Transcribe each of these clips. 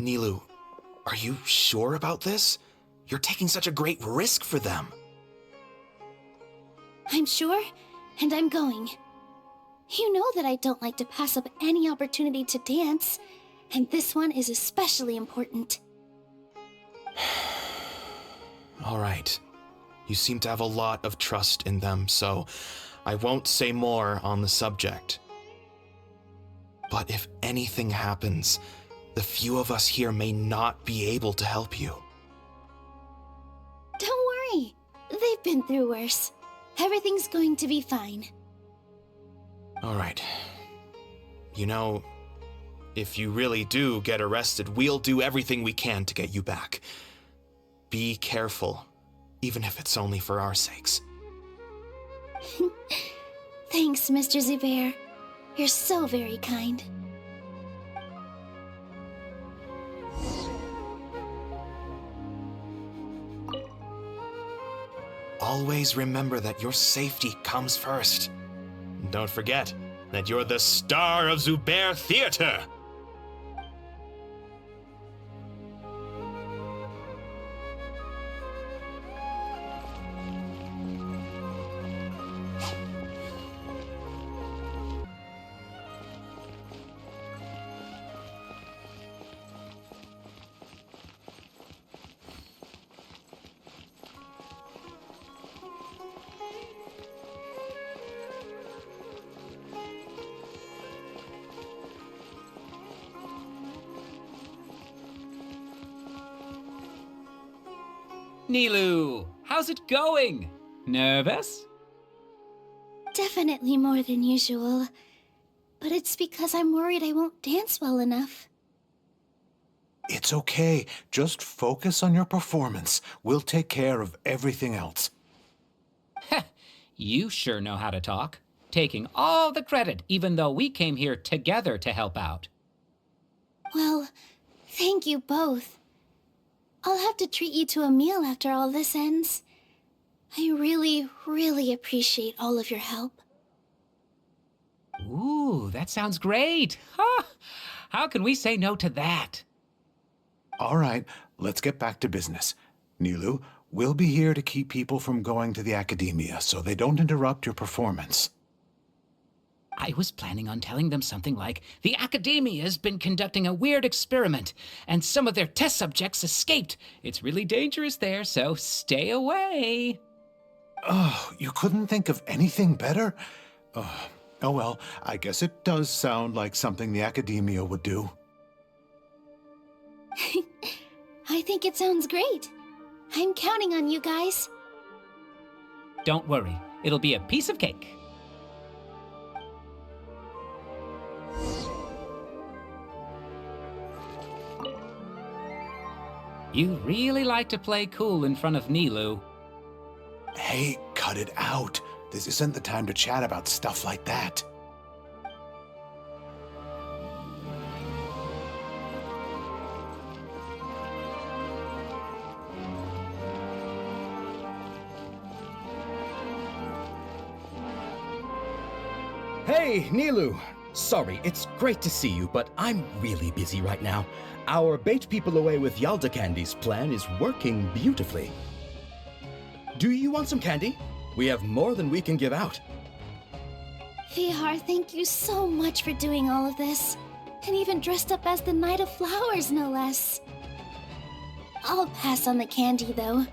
Nilu, are you sure about this? You're taking such a great risk for them. I'm sure, and I'm going. You know that I don't like to pass up any opportunity to dance, and this one is especially important. All right. You seem to have a lot of trust in them, so I won't say more on the subject. But if anything happens, the few of us here may not be able to help you. Don't worry. They've been through worse. Everything's going to be fine. All right. You know, if you really do get arrested, we'll do everything we can to get you back. Be careful, even if it's only for our sakes. Thanks, Mr. Zubair. You're so very kind. Always remember that your safety comes first. And don't forget that you're the star of Zubair Theater. Nilu, how's it going? Nervous? Definitely more than usual. But it's because I'm worried I won't dance well enough. It's okay. Just focus on your performance. We'll take care of everything else. Heh, you sure know how to talk. Taking all the credit, even though we came here together to help out. Well, thank you both. I'll have to treat you to a meal after all this ends. I really, really appreciate all of your help. Ooh, that sounds great. Huh? How can we say no to that? All right, let's get back to business. Nilu, we'll be here to keep people from going to the academia so they don't interrupt your performance. I was planning on telling them something like, the Academia's been conducting a weird experiment, and some of their test subjects escaped. It's really dangerous there, so stay away. Oh, you couldn't think of anything better? Oh well, I guess it does sound like something the Academia would do. I think it sounds great. I'm counting on you guys. Don't worry, it'll be a piece of cake. You really like to play cool in front of Nilu. Hey, cut it out. This isn't the time to chat about stuff like that. Hey, Nilu! Sorry, it's great to see you, but I'm really busy right now. Our Bait People Away with Yalda Candies plan is working beautifully. Do you want some candy? We have more than we can give out. Vihar, thank you so much for doing all of this. And even dressed up as the Knight of Flowers, no less. I'll pass on the candy, though.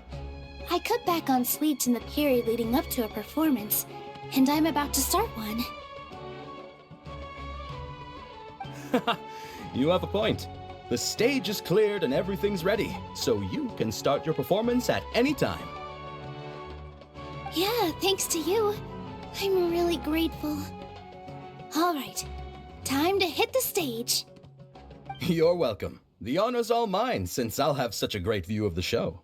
I cut back on sweets in the period leading up to a performance, and I'm about to start one. You have a point. The stage is cleared and everything's ready, so you can start your performance at any time. Yeah, thanks to you. I'm really grateful. All right, time to hit the stage. You're welcome. The honor's all mine, since I'll have such a great view of the show.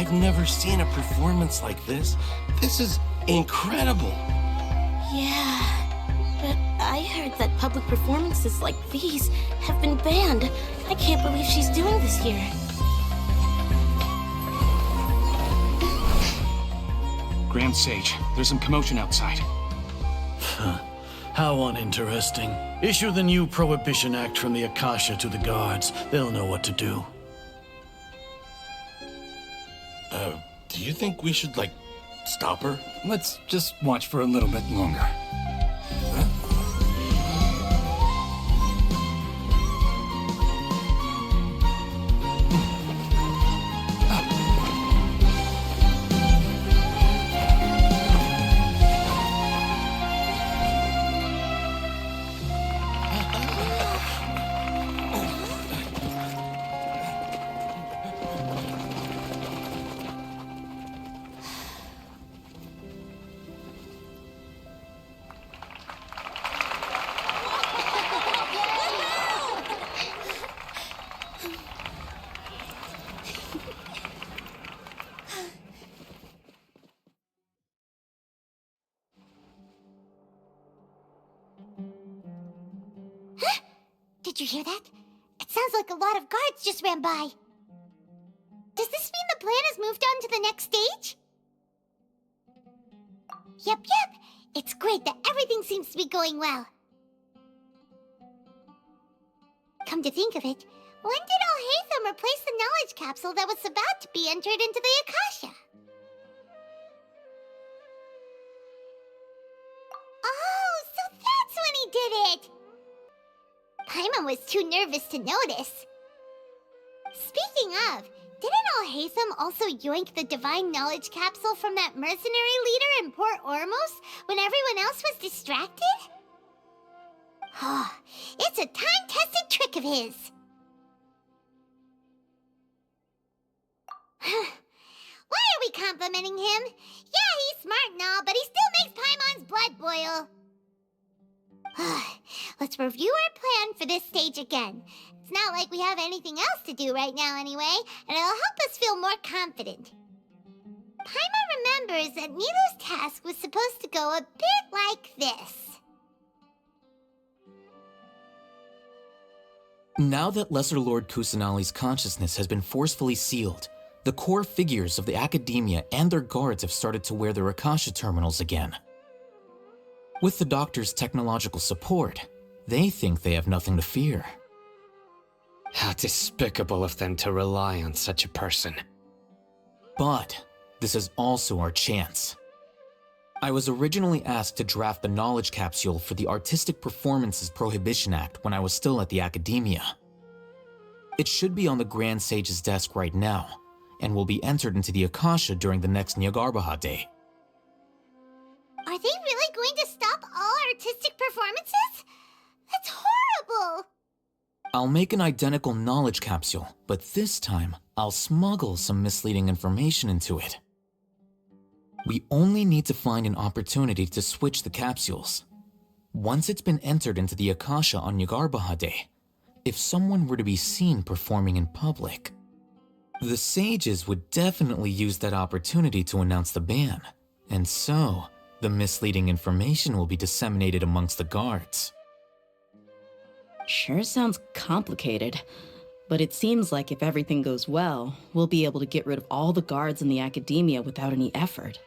I've never seen a performance like this. This is incredible. Yeah, but I heard that public performances like these have been banned. I can't believe she's doing this here. Grand Sage, there's some commotion outside. How uninteresting. Issue the new Prohibition Act from the Akasha to the guards. They'll know what to do. Do you think we should, stop her? Let's just watch for a little bit longer. Did you hear that? It sounds like a lot of guards just ran by. Does this mean the plan has moved on to the next stage? Yep. It's great that everything seems to be going well. Come to think of it, when did Alhaitham replace the knowledge capsule that was about to be entered into the Akasha? Oh, so that's when he did it! Paimon was too nervous to notice. Speaking of, didn't Alhaitham also yoink the divine knowledge capsule from that mercenary leader in Port Ormos when everyone else was distracted? Oh, it's a time-tested trick of his. Why are we complimenting him? Yeah, he's smart and all, but he still makes Paimon's blood boil. Let's review our plan for this stage again. It's not like we have anything else to do right now anyway, and it'll help us feel more confident. Paimon remembers that Nilou's task was supposed to go a bit like this. Now that Lesser Lord Kusanali's consciousness has been forcefully sealed, the core figures of the Academia and their guards have started to wear their Akasha terminals again. With the Doctor's technological support, they think they have nothing to fear. How despicable of them to rely on such a person. But this is also our chance. I was originally asked to draft the knowledge capsule for the Artistic Performances Prohibition Act when I was still at the Academia. It should be on the Grand Sage's desk right now, and will be entered into the Akasha during the next Nyagarbha Day. Are they really going to stop all artistic performances? That's horrible! I'll make an identical knowledge capsule, but this time I'll smuggle some misleading information into it. We only need to find an opportunity to switch the capsules. Once it's been entered into the Akasha on Nyagarbha Day, if someone were to be seen performing in public, the sages would definitely use that opportunity to announce the ban, and so the misleading information will be disseminated amongst the guards. Sure sounds complicated, but it seems like if everything goes well, we'll be able to get rid of all the guards in the Academia without any effort.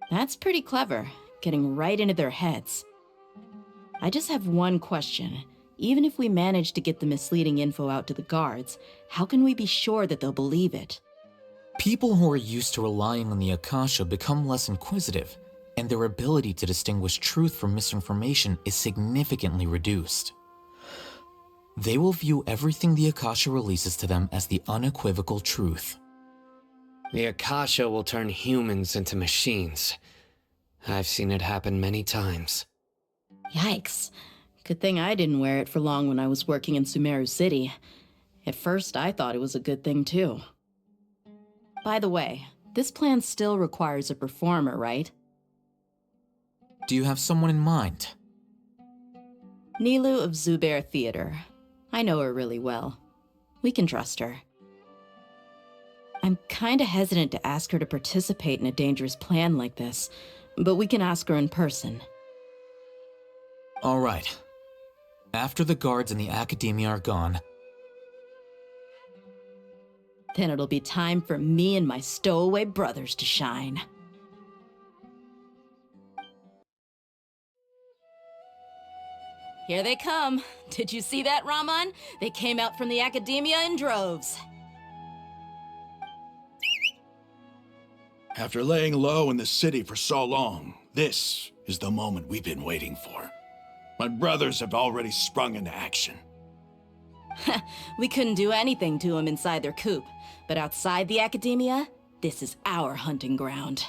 That's pretty clever, getting right into their heads. I just have one question. Even if we manage to get the misleading info out to the guards, how can we be sure that they'll believe it? People who are used to relying on the Akasha become less inquisitive, and their ability to distinguish truth from misinformation is significantly reduced. They will view everything the Akasha releases to them as the unequivocal truth. The Akasha will turn humans into machines. I've seen it happen many times. Yikes. Good thing I didn't wear it for long when I was working in Sumeru City. At first, I thought it was a good thing too. By the way, this plan still requires a performer, right? Do you have someone in mind? Nilou of Zubair Theater. I know her really well. We can trust her. I'm kinda hesitant to ask her to participate in a dangerous plan like this, but we can ask her in person. All right. After the guards in the Academia are gone, Then it'll be time for me and my stowaway brothers to shine. Here they come. Did you see that, Raman? They came out from the Academia in droves. After laying low in the city for so long, this is the moment we've been waiting for. My brothers have already sprung into action. We couldn't do anything to them inside their coop, but outside the Academia, this is our hunting ground.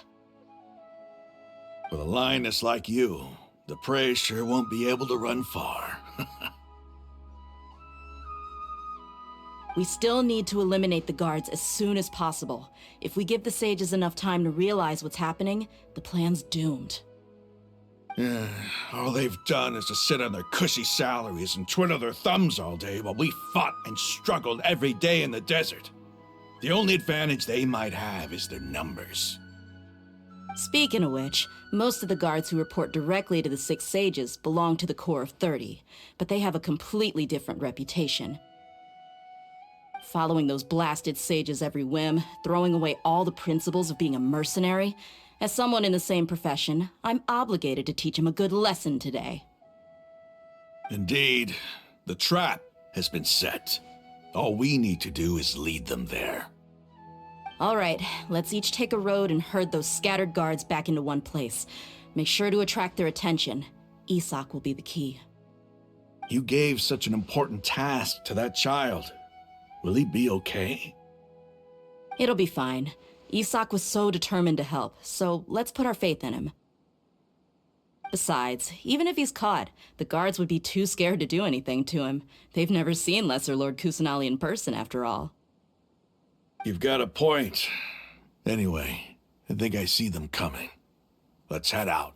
With a lioness like you, the prey sure won't be able to run far. We still need to eliminate the guards as soon as possible. If we give the sages enough time to realize what's happening, the plan's doomed. All they've done is to sit on their cushy salaries and twiddle their thumbs all day while we fought and struggled every day in the desert. The only advantage they might have is their numbers. Speaking of which, most of the guards who report directly to the Six Sages belong to the Corps of 30, but they have a completely different reputation. Following those blasted sages every whim, throwing away all the principles of being a mercenary. As someone in the same profession, I'm obligated to teach him a good lesson today. Indeed, the trap has been set. All we need to do is lead them there. All right, let's each take a road and herd those scattered guards back into one place. Make sure to attract their attention. Isak will be the key. You gave such an important task to that child. Will he be okay? It'll be fine. Isak was so determined to help, so let's put our faith in him. Besides, even if he's caught, the guards would be too scared to do anything to him. They've never seen Lesser Lord Kusanali in person, after all. You've got a point. Anyway, I think I see them coming. Let's head out.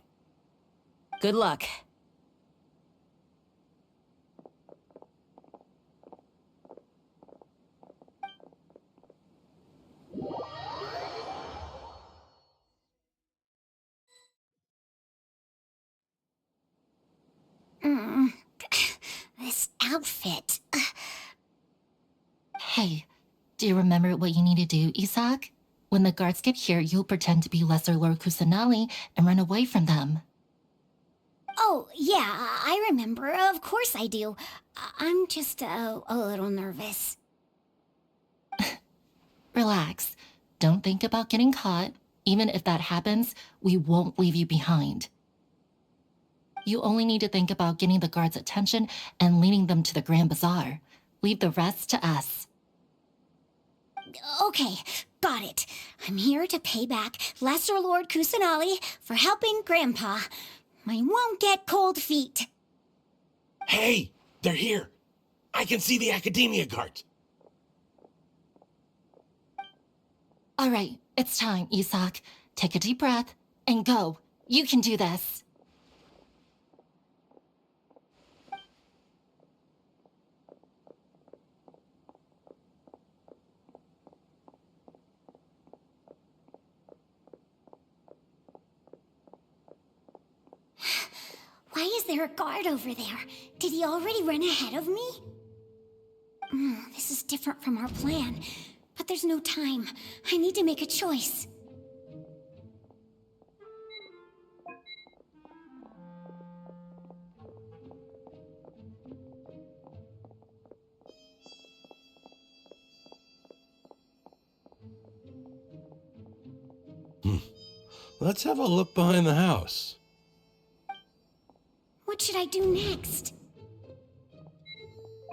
Good luck. This outfit. Hey, do you remember what you need to do, Isak? When the guards get here, you'll pretend to be Lesser Lord Kusanali and run away from them. Oh, yeah, I remember. Of course I do. I'm just a little nervous. Relax. Don't think about getting caught. Even if that happens, we won't leave you behind. You only need to think about getting the guards' attention and leading them to the Grand Bazaar. Leave the rest to us. Okay, got it. I'm here to pay back Lesser Lord Kusanali for helping Grandpa. I won't get cold feet. Hey, they're here. I can see the Academia guards. All right, it's time, Isak. Take a deep breath and go. You can do this. Why is there a guard over there? Did he already run ahead of me? This is different from our plan, but there's no time. I need to make a choice. Let's have a look behind the house. What should I do next?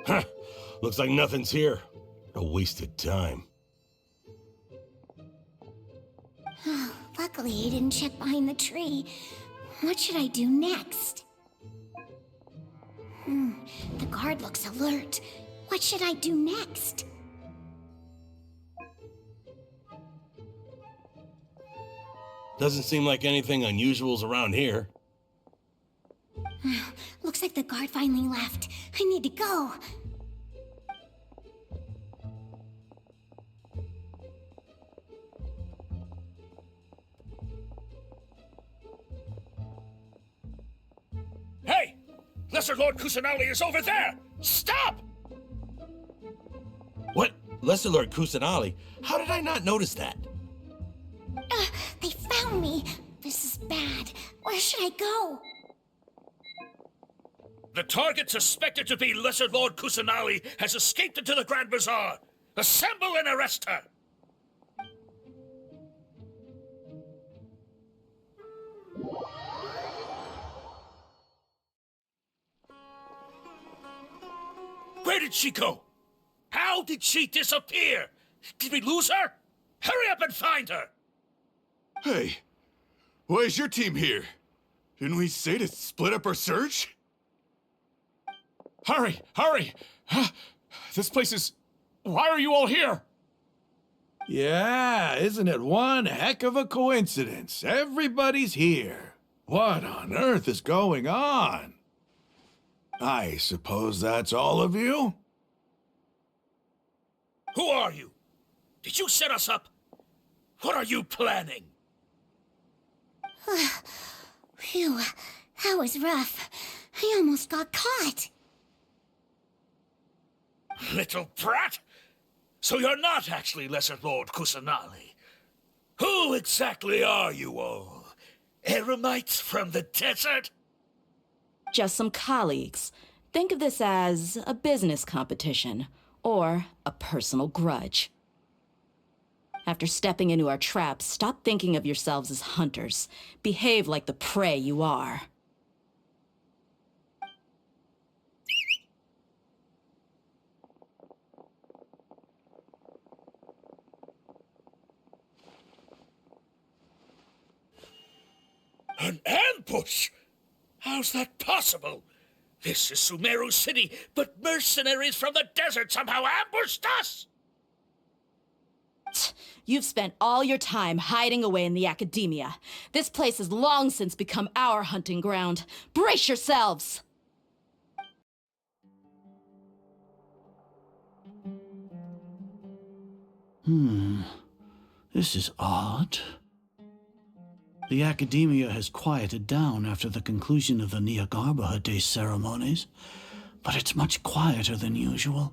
Huh. Looks like nothing's here. A wasted time. Luckily, I didn't check behind the tree. What should I do next? The guard looks alert. What should I do next? Doesn't seem like anything unusual's around here. Looks like the guard finally left. I need to go. Lesser Lord Kusanali is over there! Stop! What? Lesser Lord Kusanali? How did I not notice that? They found me. This is bad. Where should I go? The target suspected to be Lesser Lord Kusanali has escaped into the Grand Bazaar. Assemble and arrest her! Where did she go? How did she disappear? Did we lose her? Hurry up and find her! Hey, why is your team here? Didn't we say to split up our search? Hurry! Hurry! This place is... Why are you all here? Yeah, isn't it one heck of a coincidence? Everybody's here. What on earth is going on? I suppose that's all of you? Who are you? Did you set us up? What are you planning? Phew, that was rough. I almost got caught. Little brat! So you're not actually Lesser Lord Kusanali. Who exactly are you all? Eremites from the desert? Just some colleagues. Think of this as a business competition, or a personal grudge. After stepping into our traps, stop thinking of yourselves as hunters. Behave like the prey you are. An ambush? How's that possible? This is Sumeru City, but mercenaries from the desert somehow ambushed us! You've spent all your time hiding away in the academia. This place has long since become our hunting ground. Brace yourselves! This is odd. The academia has quieted down after the conclusion of the Niagarbaha Day ceremonies, but it's much quieter than usual.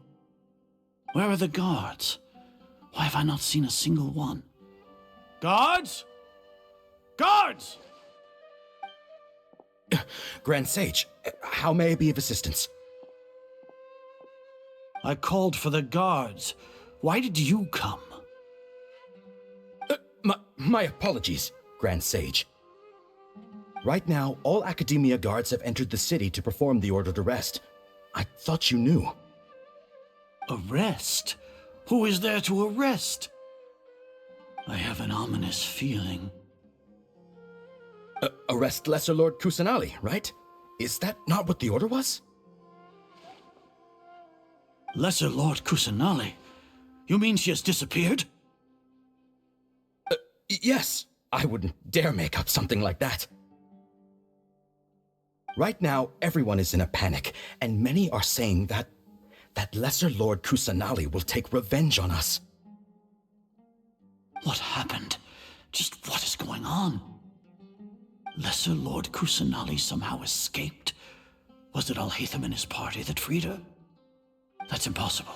Where are the guards? Why have I not seen a single one? Guards? Guards! Grand Sage, how may I be of assistance? I called for the guards. Why did you come? My apologies, Grand Sage. Right now, all Academia guards have entered the city to perform the ordered arrest. I thought you knew. Arrest? Who is there to arrest? I have an ominous feeling. Arrest Lesser Lord Kusanali, right? Is that not what the order was? Lesser Lord Kusanali? You mean she has disappeared? Yes. I wouldn't dare make up something like that. Right now, everyone is in a panic, and many are saying that Lesser Lord Kusanali will take revenge on us. What happened? Just what is going on? Lesser Lord Kusanali somehow escaped? Was it Alhaitham and his party that freed her? That's impossible.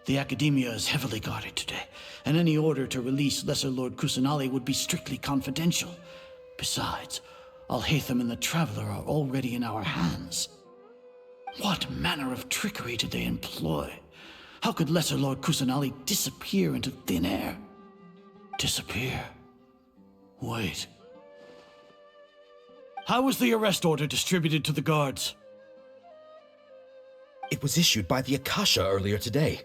The Academia is heavily guarded today, and any order to release Lesser Lord Kusanali would be strictly confidential. Besides, Alhaitham and the Traveler are already in our hands. What manner of trickery did they employ? How could Lesser Lord Kusanali disappear into thin air? Disappear? Wait. How was the arrest order distributed to the guards? It was issued by the Akasha earlier today.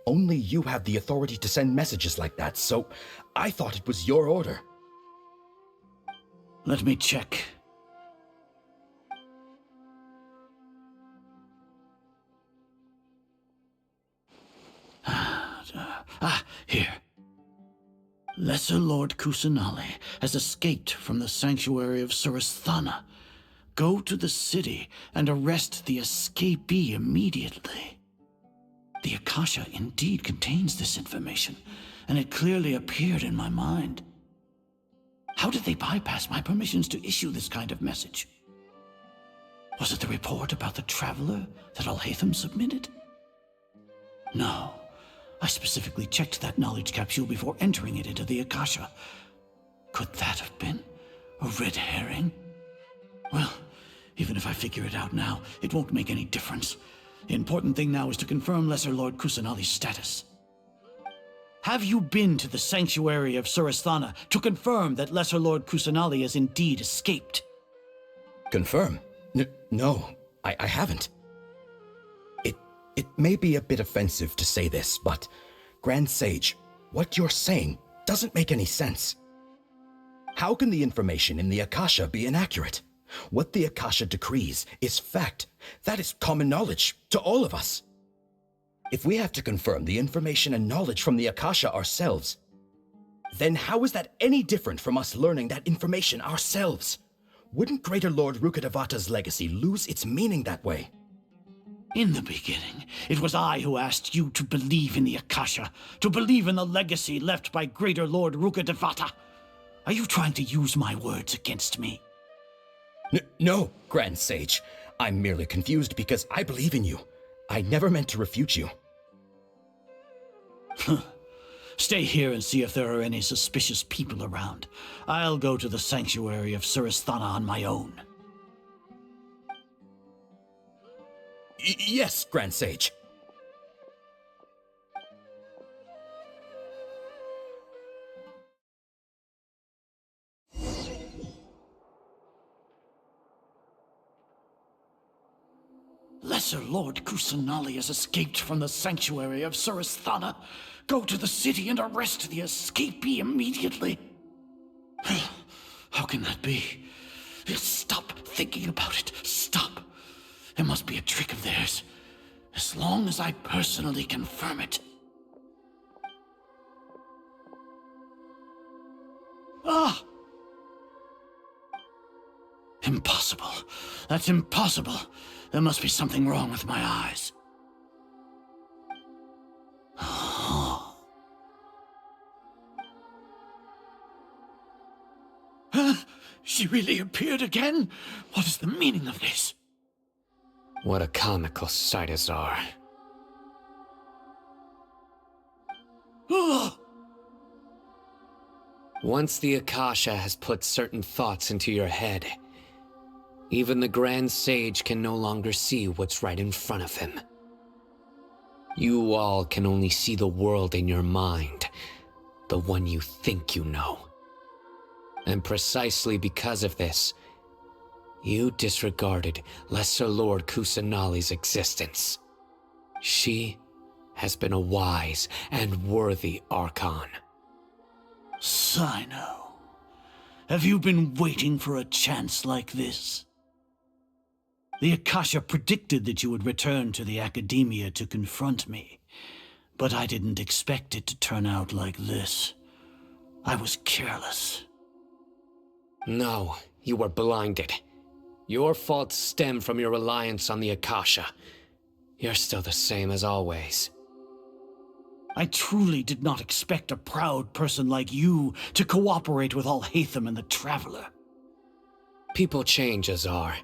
Only you have the authority to send messages like that, so I thought it was your order. Let me check. Here. Lesser Lord Kusanali has escaped from the sanctuary of Surasthana. Go to the city and arrest the escapee immediately. The Akasha indeed contains this information, and it clearly appeared in my mind. How did they bypass my permissions to issue this kind of message? Was it the report about the traveler that Alhaitham submitted? No. I specifically checked that knowledge capsule before entering it into the Akasha. Could that have been a red herring? Well, even if I figure it out now, it won't make any difference. The important thing now is to confirm Lesser Lord Kusanali's status. Have you been to the sanctuary of Surasthana to confirm that Lesser Lord Kusanali has indeed escaped? Confirm? No, I haven't. It may be a bit offensive to say this, but Grand Sage, what you're saying doesn't make any sense. How can the information in the Akasha be inaccurate? What the Akasha decrees is fact. That is common knowledge to all of us. If we have to confirm the information and knowledge from the Akasha ourselves, then how is that any different from us learning that information ourselves? Wouldn't Greater Lord Rukkhadevata's legacy lose its meaning that way? In the beginning, it was I who asked you to believe in the Akasha, to believe in the legacy left by Greater Lord Rukkhadevata. Are you trying to use my words against me? No, Grand Sage. I'm merely confused because I believe in you. I never meant to refute you. Stay here and see if there are any suspicious people around. I'll go to the sanctuary of Surasthana on my own. Yes, Grand Sage. Lesser Lord Kusanali has escaped from the sanctuary of Surasthana. Go to the city and arrest the escapee immediately. How can that be? Stop thinking about it. Stop. It must be a trick of theirs. As long as I personally confirm it. Ah! Impossible. That's impossible. There must be something wrong with my eyes. Huh? She really appeared again? What is the meaning of this? What a comical sight, Azar. Once the Akasha has put certain thoughts into your head, even the Grand Sage can no longer see what's right in front of him. You all can only see the world in your mind, the one you think you know. And precisely because of this, you disregarded Lesser Lord Kusanali's existence. She has been a wise and worthy Archon. Sino, have you been waiting for a chance like this? The Akasha predicted that you would return to the Academia to confront me, but I didn't expect it to turn out like this. I was careless. No, you were blinded. Your faults stem from your reliance on the Akasha. You're still the same as always. I truly did not expect a proud person like you to cooperate with Alhaitham and the Traveler. People change, Azar.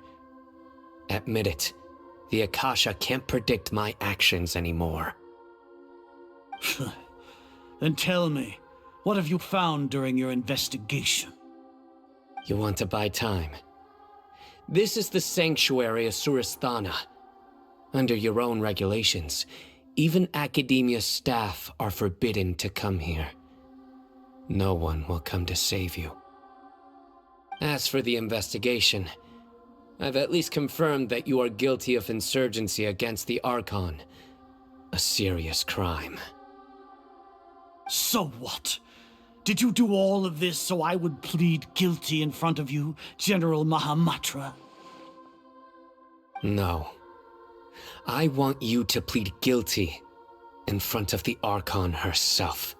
Admit it. The Akasha can't predict my actions anymore. Then tell me, what have you found during your investigation? You want to buy time? This is the sanctuary of Surasthana. Under your own regulations, even Academia staff are forbidden to come here. No one will come to save you. As for the investigation, I've at least confirmed that you are guilty of insurgency against the Archon. A serious crime. So what? Did you do all of this so I would plead guilty in front of you, General Mahamatra? No. I want you to plead guilty in front of the Archon herself.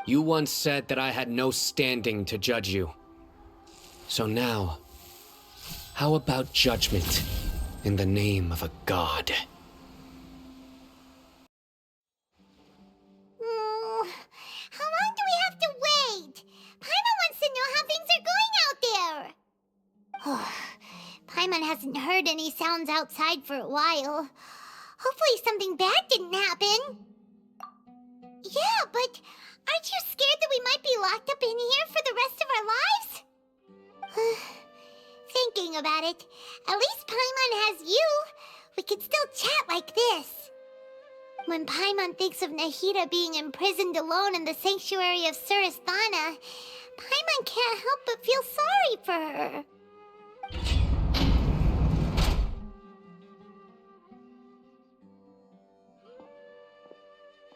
You once said that I had no standing to judge you. So now, how about judgment in the name of a god? How long do we have to wait? Paimon wants to know how things are going out there. Paimon hasn't heard any rounds outside for a while. Hopefully something bad didn't happen. Yeah, but aren't you scared that we might be locked up in here for the rest of our lives? Thinking about it, at least Paimon has you. We could still chat like this. When Paimon thinks of Nahida being imprisoned alone in the sanctuary of Surasthana, Paimon can't help but feel sorry for her.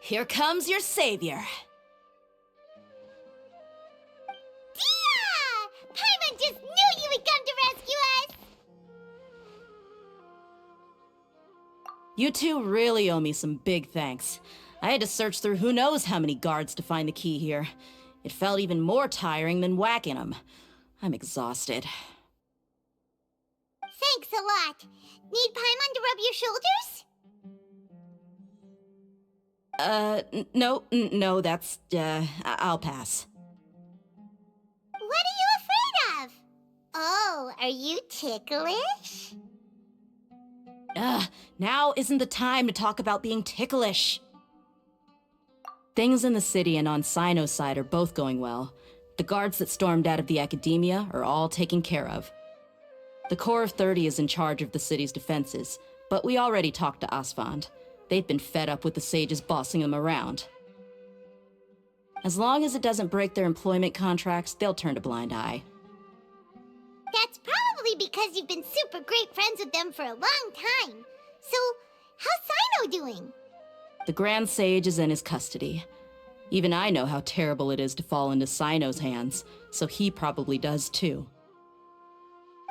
Here comes your savior. Dia! Paimon just knew you would come to rescue us! You two really owe me some big thanks. I had to search through who knows how many guards to find the key here. It felt even more tiring than whacking them. I'm exhausted. Thanks a lot. Need Paimon to rub your shoulders? No, that's, I'll pass. What are you afraid of? Oh, are you ticklish? Now isn't the time to talk about being ticklish. Things in the city and on Sino's side are both going well. The guards that stormed out of the academia are all taken care of. The Corps of 30 is in charge of the city's defenses, but we already talked to Asfand. They've been fed up with the sages bossing them around. As long as it doesn't break their employment contracts, they'll turn a blind eye. That's probably because you've been super great friends with them for a long time. So, how's Sino doing? The Grand Sage is in his custody. Even I know how terrible it is to fall into Sino's hands, so he probably does too.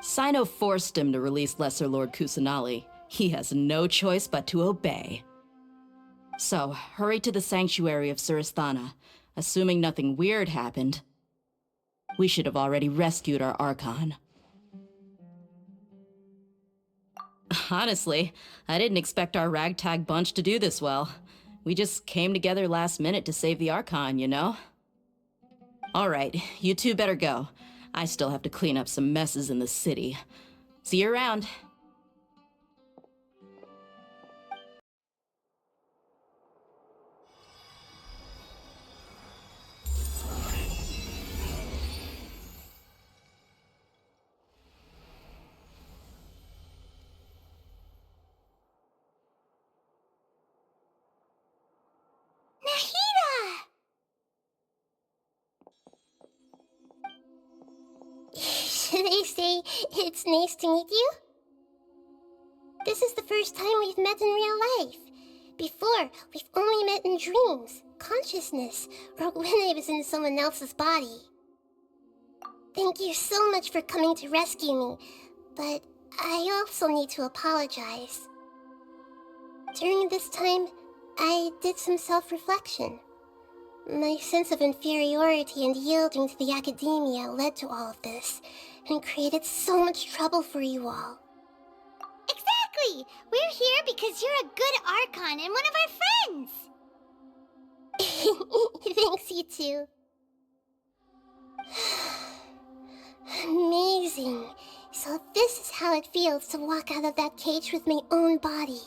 Sino forced him to release Lesser Lord Kusanali. He has no choice but to obey. So, hurry to the sanctuary of Surasthana. Assuming nothing weird happened, we should have already rescued our Archon. Honestly, I didn't expect our ragtag bunch to do this well. We just came together last minute to save the Archon, you know? Alright, you two better go. I still have to clean up some messes in the city. See you around. Nahida! Should I say it's nice to meet you? This is the first time we've met in real life. Before, we've only met in dreams, consciousness, or when I was in someone else's body. Thank you so much for coming to rescue me, but I also need to apologize. During this time, I did some self-reflection. My sense of inferiority and yielding to the academia led to all of this, and created so much trouble for you all. Exactly! We're here because you're a good Archon and one of our friends! Thanks, you two. Amazing. So this is how it feels to walk out of that cage with my own body.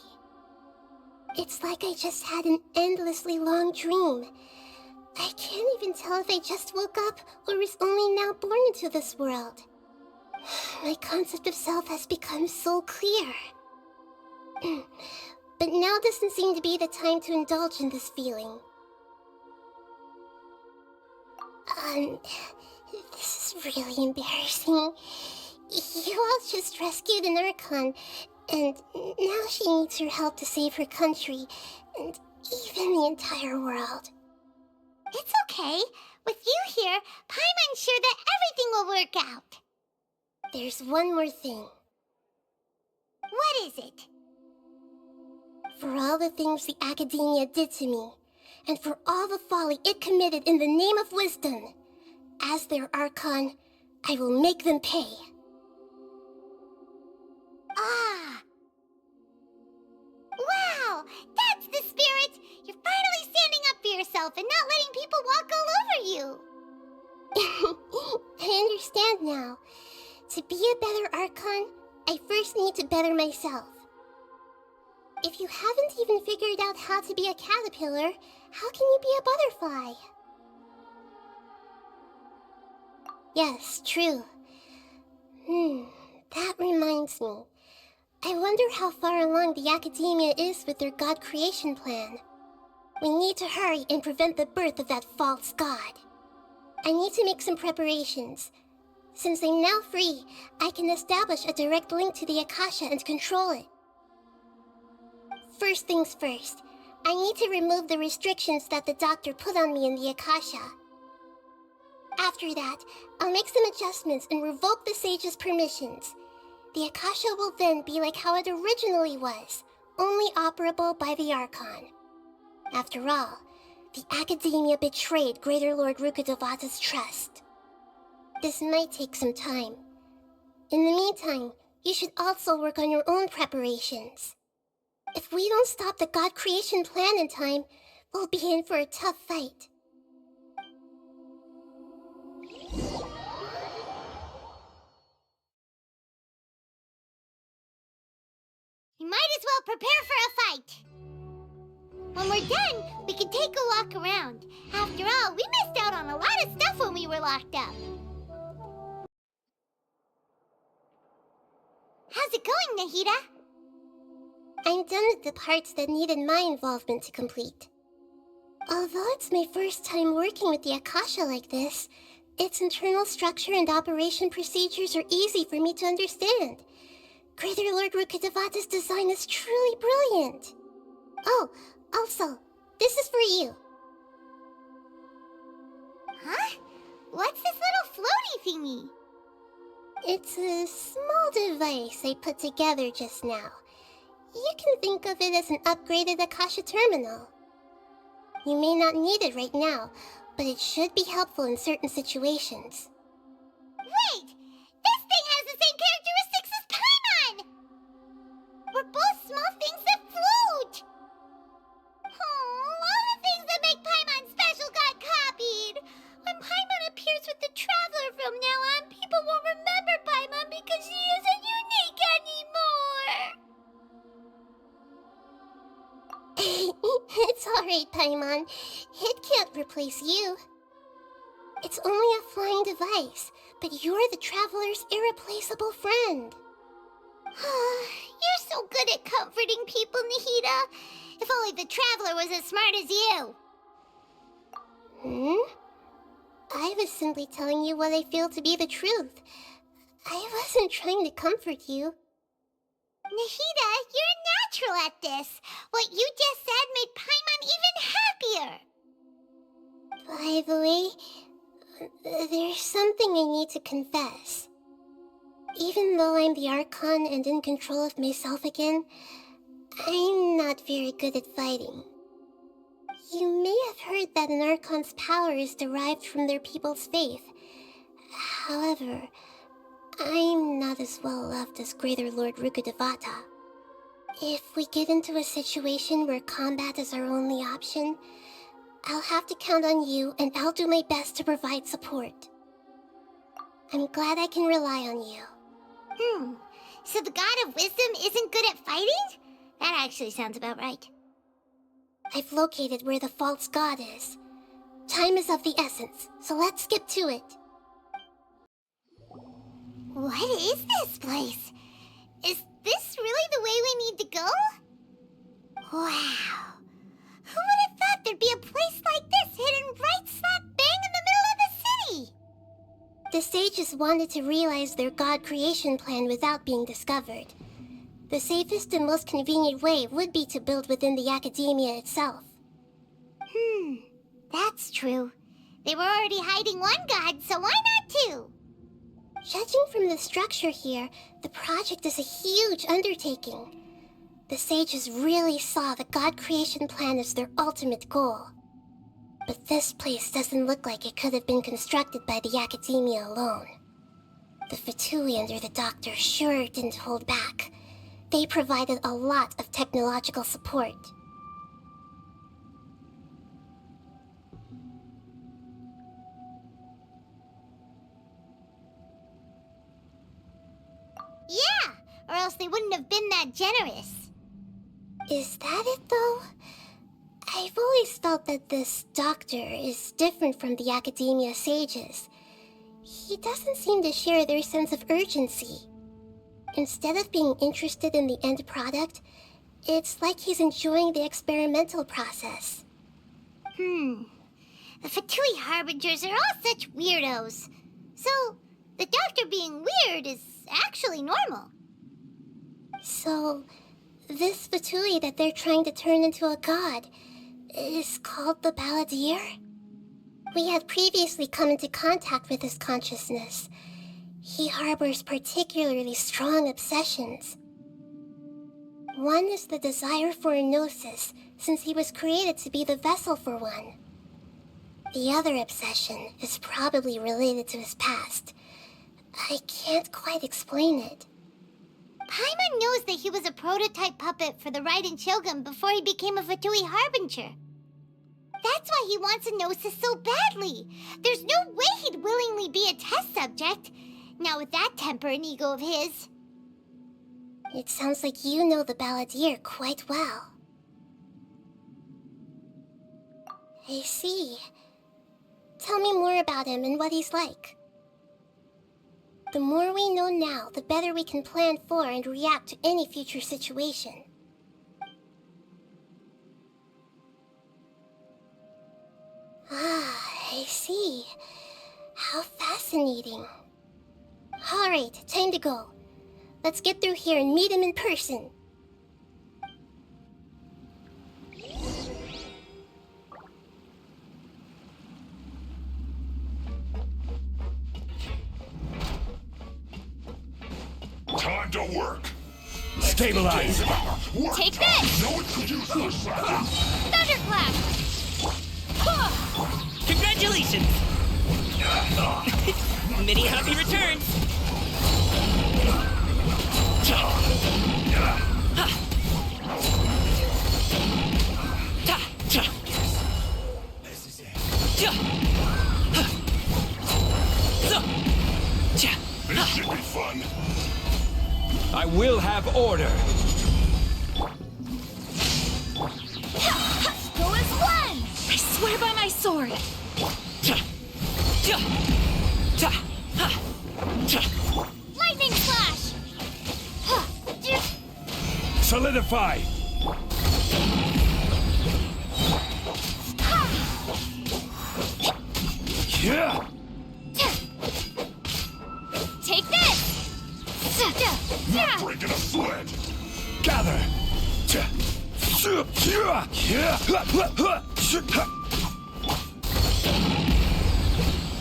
It's like I just had an endlessly long dream. I can't even tell if I just woke up or was only now born into this world. My concept of self has become so clear. But now doesn't seem to be the time to indulge in this feeling. This is really embarrassing. You all just rescued an Archon, and now she needs your help to save her country, and even the entire world. It's okay. With you here, Paimon's sure that everything will work out. There's one more thing. What is it? For all the things the Academia did to me, and for all the folly it committed in the name of wisdom, as their Archon, I will make them pay. Ah! Wow! That's the spirit! You're finally standing up for yourself and not letting people walk all over you! I understand now. To be a better Archon, I first need to better myself. If you haven't even figured out how to be a caterpillar, how can you be a butterfly? Yes, true. That reminds me. I wonder how far along the Academia is with their god creation plan. We need to hurry and prevent the birth of that false god. I need to make some preparations. Since I'm now free, I can establish a direct link to the Akasha and control it. First things first, I need to remove the restrictions that the doctor put on me in the Akasha. After that, I'll make some adjustments and revoke the sage's permissions. The Akasha will then be like how it originally was, only operable by the Archon. After all, the Academia betrayed Greater Lord Rukkhadevata's trust. This might take some time. In the meantime, you should also work on your own preparations. If we don't stop the god creation plan in time, we'll be in for a tough fight. You might as well prepare for a fight. When we're done, we can take a walk around. After all, we missed out on a lot of stuff when we were locked up. How's it going, Nahida? I'm done with the parts that needed my involvement to complete. Although it's my first time working with the Akasha like this, its internal structure and operation procedures are easy for me to understand. Greater Lord Rukkhadevata's design is truly brilliant. Oh, also, this is for you. Huh? What's this little floaty thingy? It's a small device I put together just now. You can think of it as an upgraded Akasha terminal. You may not need it right now, but it should be helpful in certain situations. Wait! This thing has the same characteristics as Paimon! We're both small things that float! Oh, all the things that make Paimon special got copied! When Paimon appears with the Traveler from now on, people won't remember Paimon because she isn't unique anymore! It's alright, Paimon. It can't replace you. It's only a flying device, but you're the Traveler's irreplaceable friend. You're so good at comforting people, Nahida. If only the Traveler was as smart as you. I was simply telling you what I feel to be the truth. I wasn't trying to comfort you. Nahida, you're natural at this. What you just said made Paimon even happier. By the way, there's something I need to confess. Even though I'm the Archon and in control of myself again, I'm not very good at fighting. You may have heard that an Archon's power is derived from their people's faith. However, I'm not as well loved as Greater Lord Rukkhadevata. If we get into a situation where combat is our only option, I'll have to count on you, and I'll do my best to provide support. I'm glad I can rely on you. So the God of Wisdom isn't good at fighting? That actually sounds about right. I've located where the false god is. Time is of the essence, so let's skip to it. What is this place? Is this really the way we need to go? Wow. Who would have thought there'd be a place like this hidden right slap bang in the middle of the city? The sages wanted to realize their god creation plan without being discovered. The safest and most convenient way would be to build within the Academia itself. That's true. They were already hiding one god, so why not two? Judging from the structure here, the project is a huge undertaking. The sages really saw the god creation plan as their ultimate goal. But this place doesn't look like it could have been constructed by the Academia alone. The Fatui under the Doctor sure didn't hold back. They provided a lot of technological support. Yeah, they wouldn't have been that generous. Is that it, though? I've always felt that this doctor is different from the Academia sages. He doesn't seem to share their sense of urgency. Instead of being interested in the end product, it's like he's enjoying the experimental process. The Fatui Harbingers are all such weirdos. So, the doctor being weird is actually normal. So, this Fatui that they're trying to turn into a god is called the Balladeer? We had previously come into contact with his consciousness. He harbors particularly strong obsessions. One is the desire for a gnosis, since he was created to be the vessel for one. The other obsession is probably related to his past. I can't quite explain it. Paimon knows that he was a prototype puppet for the Raiden Shogun before he became a Fatui Harbinger. That's why he wants a gnosis so badly. There's no way he'd willingly be a test subject, not with that temper and ego of his. It sounds like you know the Balladeer quite well. I see. Tell me more about him and what he's like. The more we know now, the better we can plan for and react to any future situation. Ah, I see. How fascinating. Alright, time to go. Let's get through here and meet him in person. Time to work. Stabilize. Take this! No one could use this. Thunderclap! Congratulations! Many happy returns! This is it. This should be fun. I will have order. Go as one! I swear by my sword! Lightning Slash! Solidify. Yeah. Take this! Not breaking a sweat. Gather.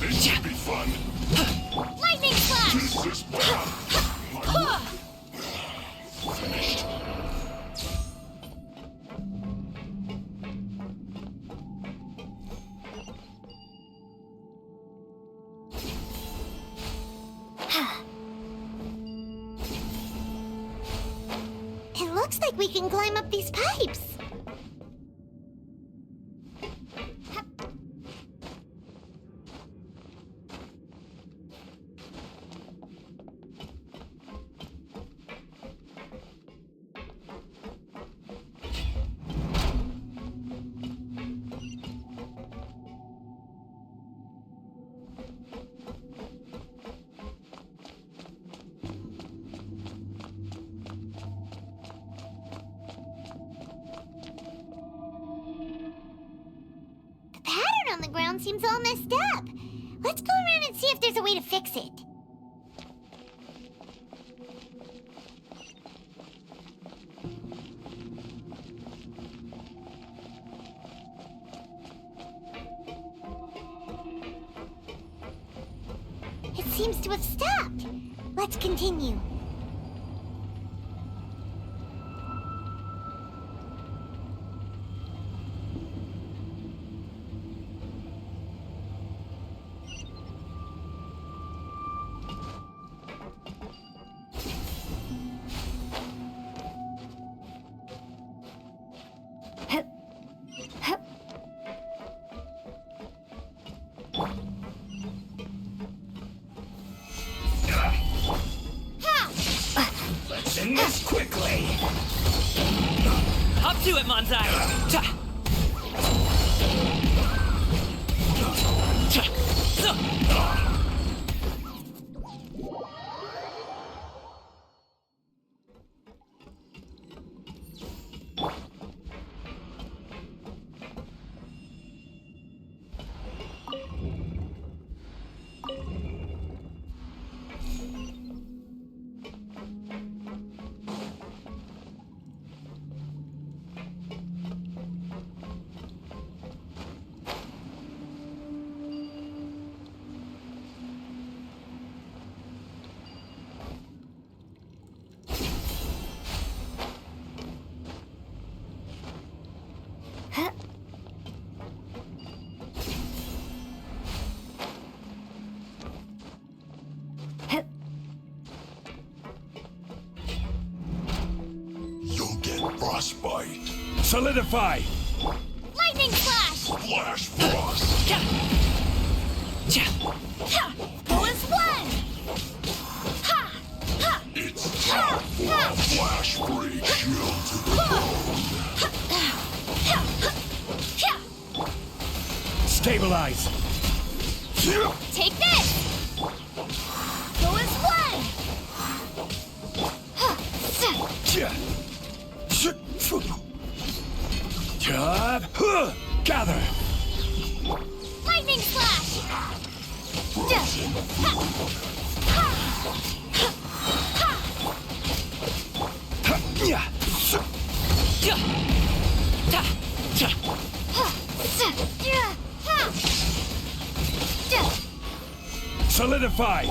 This should be fun. Lightning Slash! This is bad. Finished. It looks like we can climb up these pipes. On the ground seems all messed up. Let's go around and see if there's a way to fix it. It seems to have stopped. Let's continue. Ha! to it, Manzai! You'll get frostbite. Solidify! Lightning Flash! Flash Frost! Go as one! Ha! Ha! It's time for a Flash Freak shield to the bone! Stabilize! Take this! Go as one! Gather! Lightning Flash! Solidify!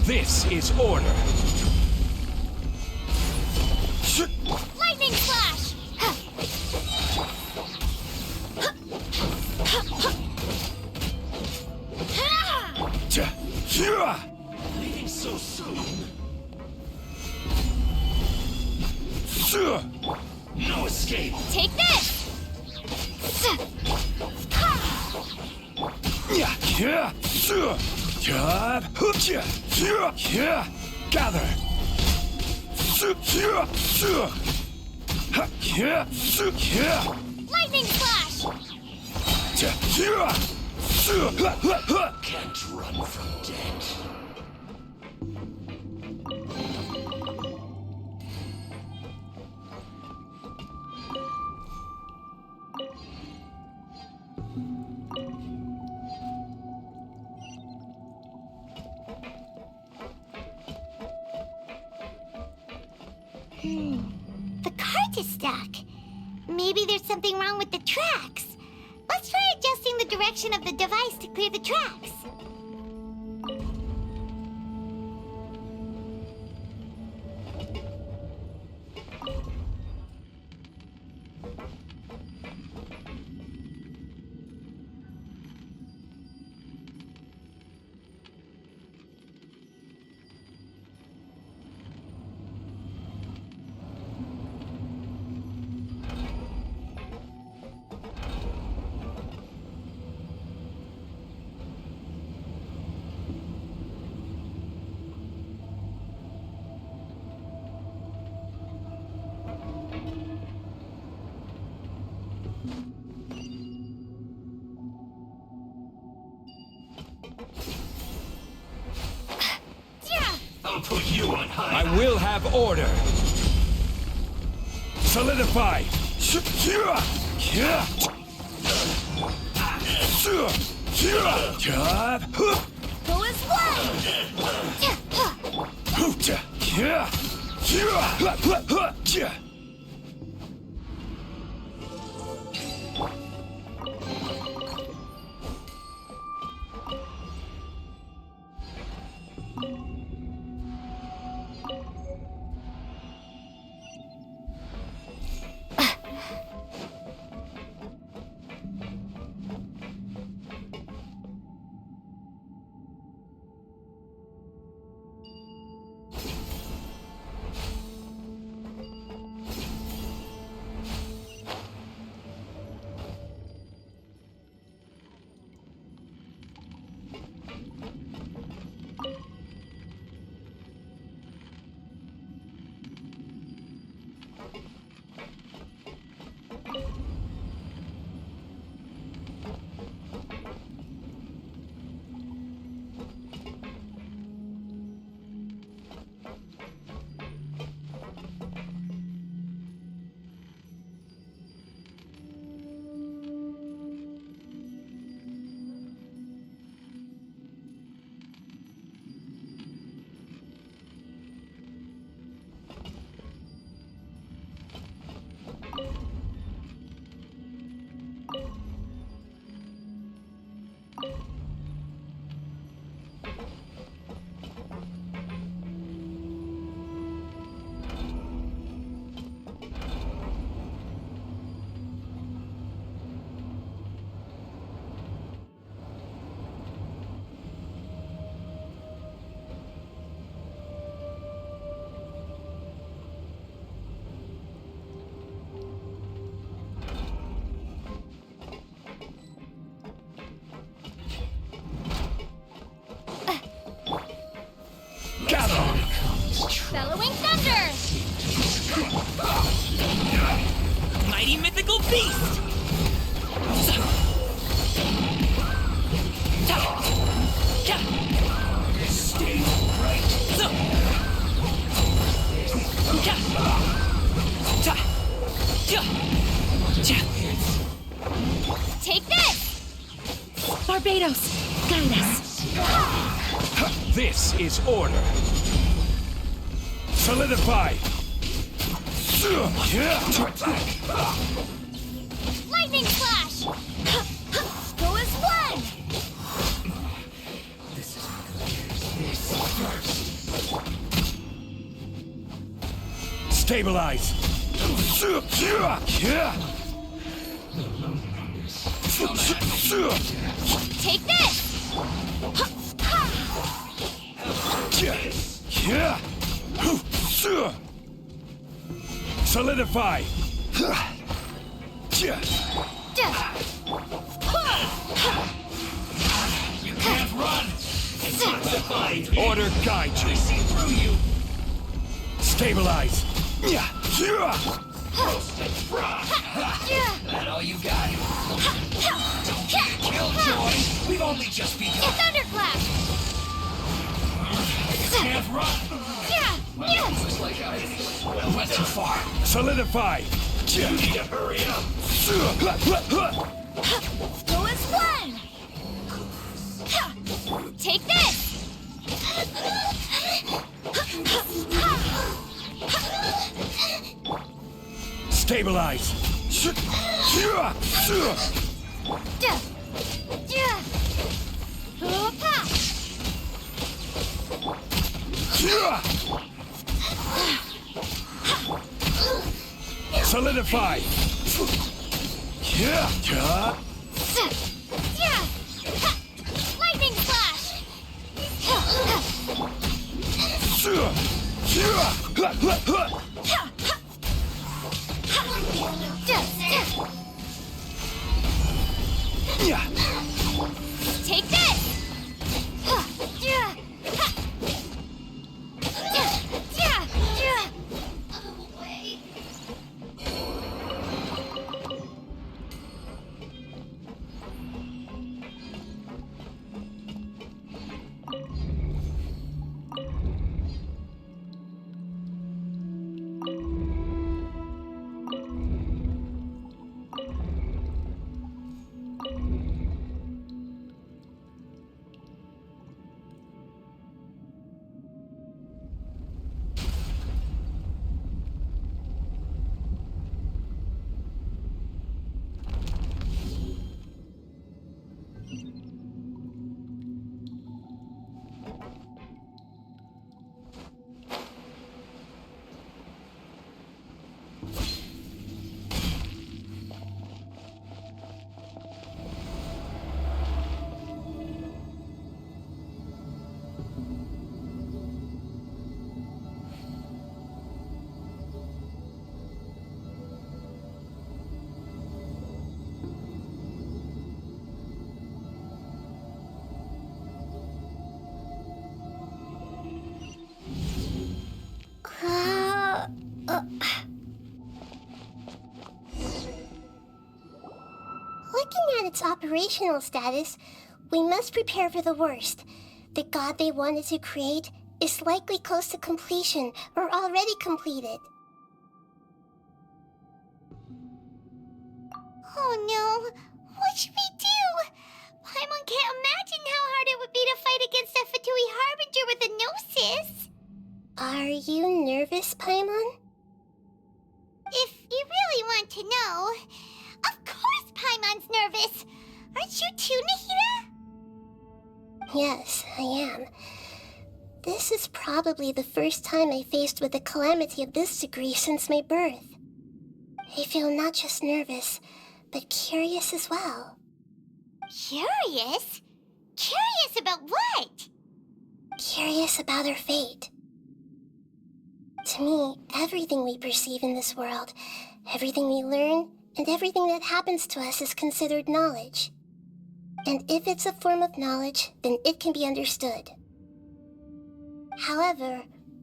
This is order. Lightning Flash! Leaving so soon. No escape. Take this! Gather. Lightning Flash! Can't run from death. The cart is stuck. Maybe there's something wrong with the tracks. Let's try adjusting the direction of the device to clear the tracks. I'll put you on high. I will have order. Solidify. Go as one! Gather! Bellowing thunder! Mighty mythical beast! Stay right. Take this! Barbados, guide us. This is order. Solidify. Lightning flash! Go as one! Stabilize. Take this! Solidify. You can't run! It's not the fight! Order guide you. I see through you! Stabilize. Roasted frog! That all you got? Don't get killjoy! We've only just begun! Thunderclap! You can't run! Looks like I went too far! Solidify. You need to hurry up! Go as one! Take this! Stabilize. Solidify. Lightning flash! Take this! Looking at its operational status, we must prepare for the worst. The god they wanted to create is likely close to completion or already completed. Oh no! What should we do? Paimon can't imagine how hard it would be to fight against a Fatui Harbinger with a Gnosis! Are you nervous, Paimon? If you really want to know, of course Paimon's nervous! Aren't you too, Nahida? Yes, I am. This is probably the first time I faced with a calamity of this degree since my birth. I feel not just nervous, but curious as well. Curious? Curious about what? Curious about our fate. To me, everything we perceive in this world, everything we learn, and everything that happens to us is considered knowledge. And if it's a form of knowledge, then it can be understood. However,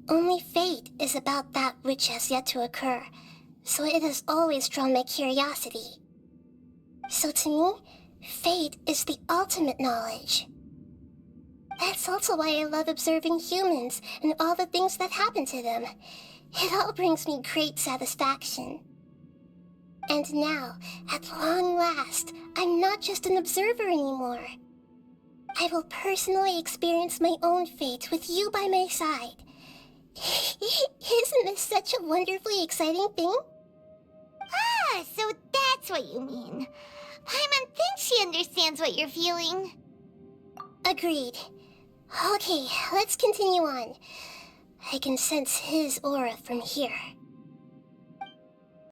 only fate is about that which has yet to occur, so it has always drawn my curiosity. So to me, fate is the ultimate knowledge. That's also why I love observing humans and all the things that happen to them. It all brings me great satisfaction. And now, at long last, I'm not just an observer anymore. I will personally experience my own fate with you by my side. Isn't this such a wonderfully exciting thing? Ah, so that's what you mean. Paimon thinks she understands what you're feeling. Agreed. Okay, let's continue on. I can sense his aura from here.